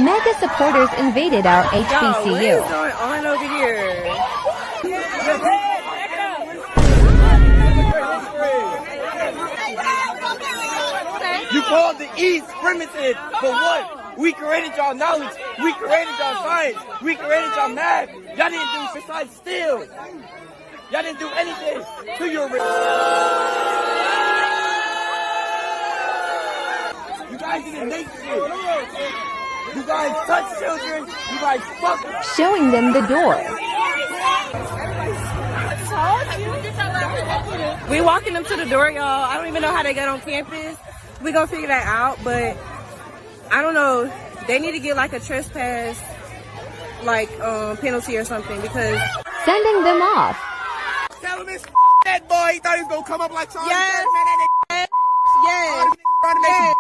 MAGA supporters invaded our HBCU. What is going on over here? You called the East primitive, but what? We created y'all knowledge. We created y'all science. We created y'all math. Y'all didn't do besides steal. Y'all didn't do anything to your You guys didn't make shit. You guys touch children. You guys fuck them. Showing them the door. We walking them to the door, y'all. I don't even know how they got on campus. We gonna figure that out, but I don't know. They need to get like a trespass, like penalty or something because Sending them off. Tell him it's that boy. He thought he was gonna come up like Charlie. yes, Man, yes, yes.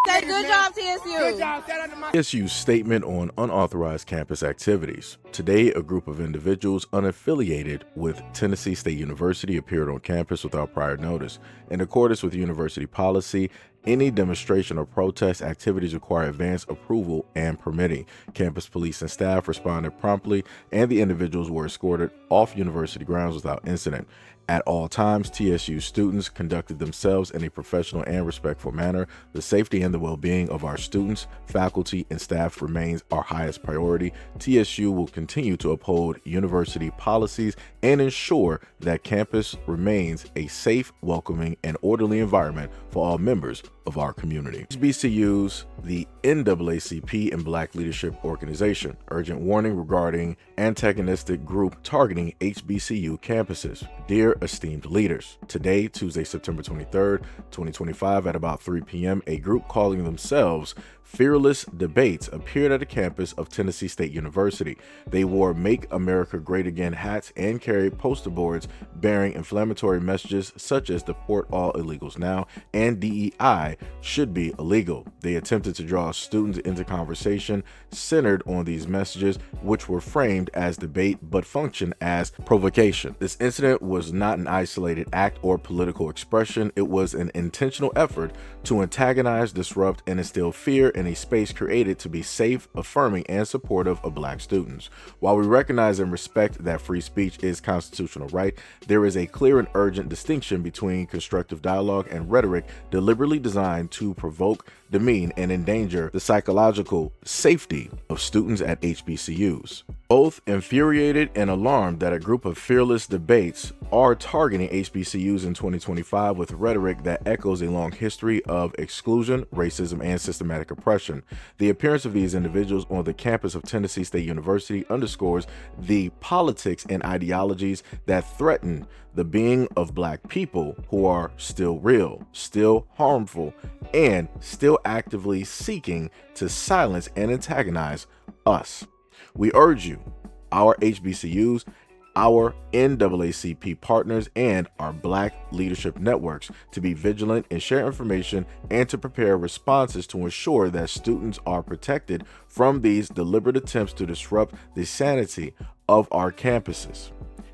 Say good job, TSU. Good job. Stand under my TSU's statement on unauthorized campus activities. Today, a group of individuals unaffiliated with Tennessee State University appeared on campus without prior notice. In accordance with university policy, any demonstration or protest activities require advance approval and permitting. Campus police and staff responded promptly, and the individuals were escorted off university grounds without incident. At all times, TSU students conducted themselves in a professional and respectful manner. The safety and the well-being of our students, faculty, and staff remains our highest priority. TSU will continue to uphold university policies and ensure that campus remains a safe, welcoming, and orderly environment for all members of our community. HBCUs, the NAACP and Black Leadership Organization, urgent warning regarding antagonistic group targeting HBCU campuses. Dear esteemed leaders, today, Tuesday, September 23rd, 2025, at about 3 p.m., a group calling themselves Fearless Debates appeared at a campus of Tennessee State University. They wore Make America Great Again hats and carried poster boards bearing inflammatory messages such as Deport All Illegals Now and DEI should be illegal. They attempted to draw students into conversation centered on these messages, which were framed as debate but functioned as provocation. This incident was not an isolated act or political expression. It was an intentional effort to antagonize, disrupt, and instill fear in a space created to be safe, affirming, and supportive of Black students. While we recognize and respect that free speech is constitutional right, there is a clear and urgent distinction between constructive dialogue and rhetoric deliberately designed to provoke, demean, and endanger the psychological safety of students at HBCUs. Both infuriated and alarmed that a group of fearless debates are targeting HBCUs in 2025 with rhetoric that echoes a long history of exclusion, racism, and systematic oppression. The appearance of these individuals on the campus of Tennessee State University underscores the politics and ideologies that threaten the being of Black people who are still real, still harmful, and still actively seeking to silence and antagonize us. We urge you, our HBCUs, our NAACP partners, and our Black leadership networks to be vigilant and share information and to prepare responses to ensure that students are protected from these deliberate attempts to disrupt the sanity of our campuses.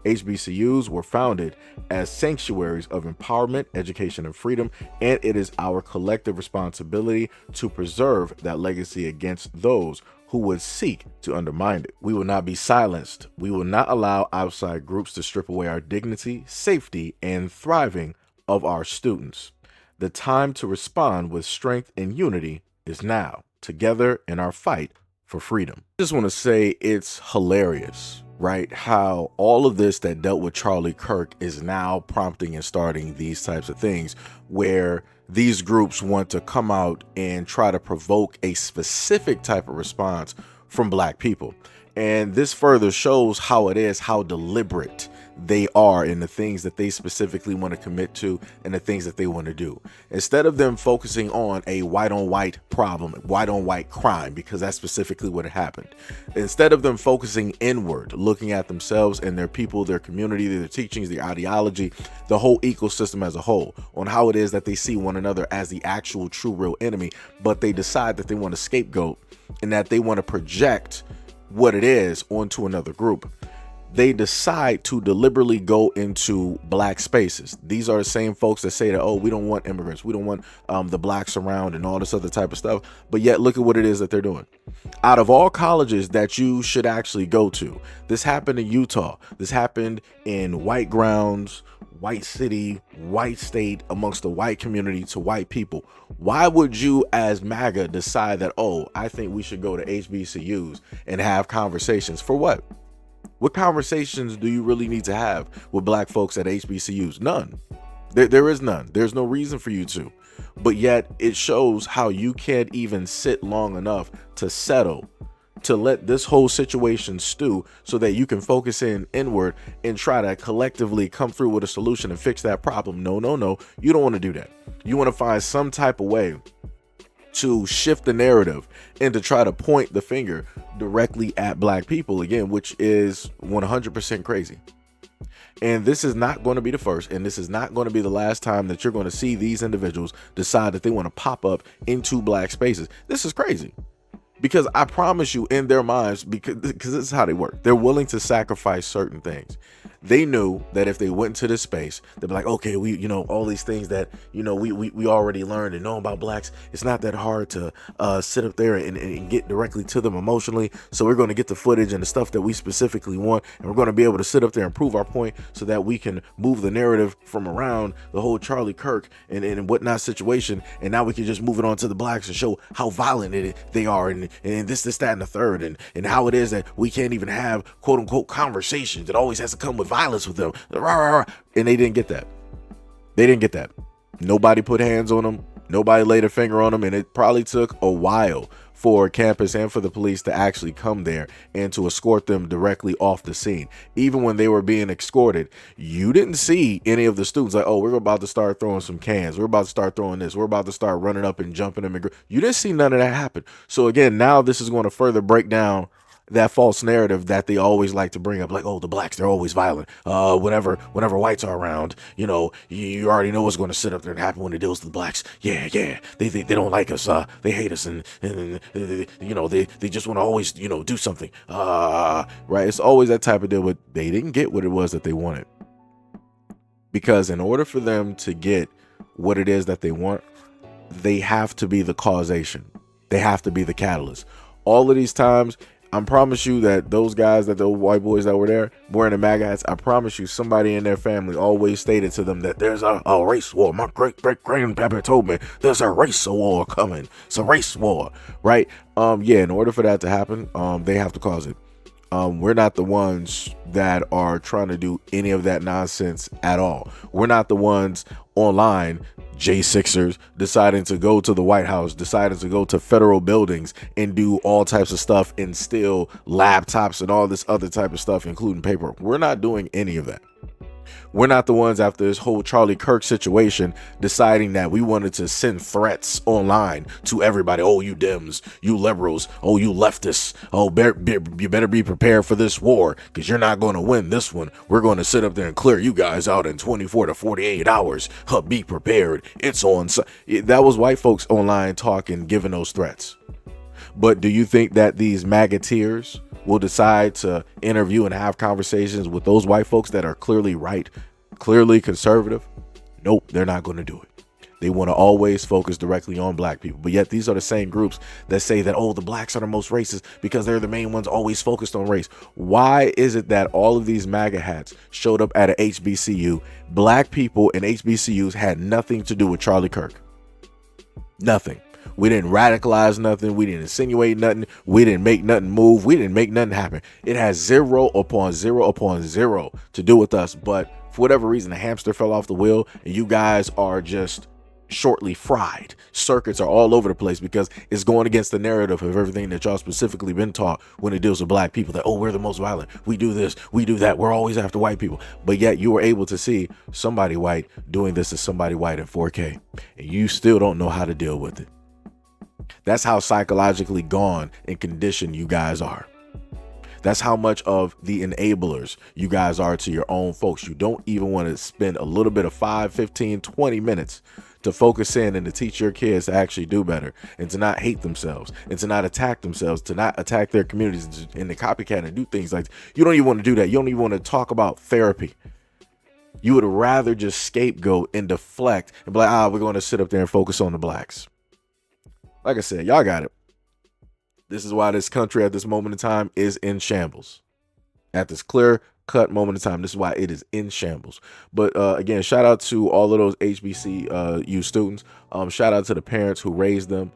HBCUs were founded as sanctuaries of empowerment, education, and freedom, and it is our collective responsibility to preserve that legacy against those who would seek to undermine it. We will not be silenced. We will not allow outside groups to strip away our dignity, safety, and thriving of our students. The time to respond with strength and unity is now, together in our fight for freedom. I just want to say it's hilarious, right? How all of this that dealt with Charlie Kirk is now prompting and starting these types of things where these groups want to come out and try to provoke a specific type of response from Black people. And this further shows how it is, how deliberate they are in the things that they specifically want to commit to and the things that they want to do. Instead of them focusing on a white on white problem, white on white crime, because that's specifically what happened. Instead of them focusing inward, looking at themselves and their people, their community, their teachings, their ideology, the whole ecosystem as a whole, on how it is that they see one another as the actual true real enemy, but they decide that they want to scapegoat and that they want to project what it is onto another group. they decide to deliberately go into black spaces. These are the same folks that say that, oh, we don't want immigrants, we don't want the blacks around and all this other type of stuff. But yet look at what it is that they're doing. Out of all colleges that you should actually go to, this happened in Utah, this happened in white grounds, white city, white state, amongst the white community, to white people. Why would you as MAGA decide that, oh, I think we should go to HBCUs and have conversations? For what? What conversations do you really need to have with black folks at HBCUs? None. There is none. There's no reason for you to. But yet it shows how you can't even sit long enough to settle, to let this whole situation stew so that you can focus inward and try to collectively come through with a solution and fix that problem. No. You don't want to do that. You want to find some type of way to shift the narrative and to try to point the finger directly at black people again, which is 100% crazy. And this is not going to be the first, and this is not going to be the last time that you're going to see these individuals decide that they want to pop up into black spaces. This is crazy. Because I promise you, in their minds, because this is how they work, they're willing to sacrifice certain things. They knew that if they went into this space, they'd be like, okay, we, all these things that, we already learned and know about blacks. It's not that hard to sit up there and get directly to them emotionally. So we're going to get the footage and the stuff that we specifically want. And we're going to be able to sit up there and prove our point so that we can move the narrative from around the whole Charlie Kirk and whatnot situation. And now we can just move it on to the blacks and show how violent they are and this, that, and the third. And how it is that we can't even have quote unquote conversations. It always has to come with violence with them. And they didn't get that. They didn't get that. Nobody put hands on them. Nobody laid a finger on them. And it probably took a while for campus and for the police to actually come there and to escort them directly off the scene. Even when they were being escorted, you didn't see any of the students like, oh, we're about to start throwing some cans. We're about to start throwing this. We're about to start running up and jumping them. You didn't see none of that happen. So again, now this is going to further break down that false narrative that they always like to bring up, like, oh, the blacks, they're always violent. Whenever whites are around, you already know what's going to sit up there and happen when it deals with the blacks. Yeah, they don't like us. They hate us, and they just want to always, do something. Right? It's always that type of deal. But they didn't get what it was that they wanted, because in order for them to get what it is that they want, they have to be the causation. They have to be the catalyst. All of these times, I promise you that those guys, that the white boys that were there wearing the MAGA hats, I promise you somebody in their family always stated to them that there's a race war. My great-great-grandpapa told me there's a race war coming. It's a race war, right? In order for that to happen, they have to cause it. We're not the ones that are trying to do any of that nonsense at all. We're not the ones online, J6ers, deciding to go to the White House, deciding to go to federal buildings and do all types of stuff and steal laptops and all this other type of stuff, including paper. We're not doing any of that. We're not the ones after this whole Charlie Kirk situation deciding that we wanted to send threats online to everybody. Oh, you Dems, you liberals, oh, you leftists. Oh, you better be prepared for this war because you're not going to win this one. We're going to sit up there and clear you guys out in 24 to 48 hours. Be prepared. It's on. That was white folks online talking, giving those threats. But do you think that these MAGAteers will decide to interview and have conversations with those white folks that are clearly right, clearly conservative? Nope, they're not going to do it. They want to always focus directly on black people. But yet these are the same groups that say that, oh, the blacks are the most racist because they're the main ones always focused on race. Why is it that all of these MAGA hats showed up at a HBCU? Black people in HBCUs had nothing to do with Charlie Kirk. Nothing. We didn't radicalize nothing. We didn't insinuate nothing. We didn't make nothing move. We didn't make nothing happen. It has 0 upon 0 upon 0 to do with us. But for whatever reason, the hamster fell off the wheel and you guys are just shortly fried. Circuits are all over the place because it's going against the narrative of everything that y'all specifically been taught when it deals with black people, that, oh, we're the most violent. We do this. We do that. We're always after white people. But yet you were able to see somebody white doing this to somebody white in 4K. And you still don't know how to deal with it. That's how psychologically gone and conditioned you guys are. That's how much of the enablers you guys are to your own folks. You don't even want to spend a little bit of 5, 15, 20 minutes to focus in and to teach your kids to actually do better and to not hate themselves and to not attack themselves, to not attack their communities and to copycat and do things like you don't even want to do that. You don't even want to talk about therapy. You would rather just scapegoat and deflect and be like, we're going to sit up there and focus on the blacks. Like I said, y'all got it. This is why this country at this moment in time is in shambles. At this clear-cut moment in time, this is why it is in shambles. But again, shout out to all of those HBCU students. Shout out to the parents who raised them.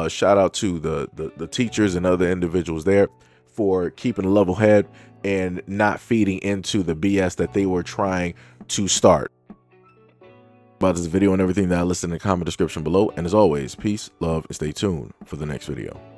Shout out to the teachers and other individuals there for keeping a level head and not feeding into the BS that they were trying to start. About this video and everything that I listed in the comment description below. And as always, peace, love, and stay tuned for the next video.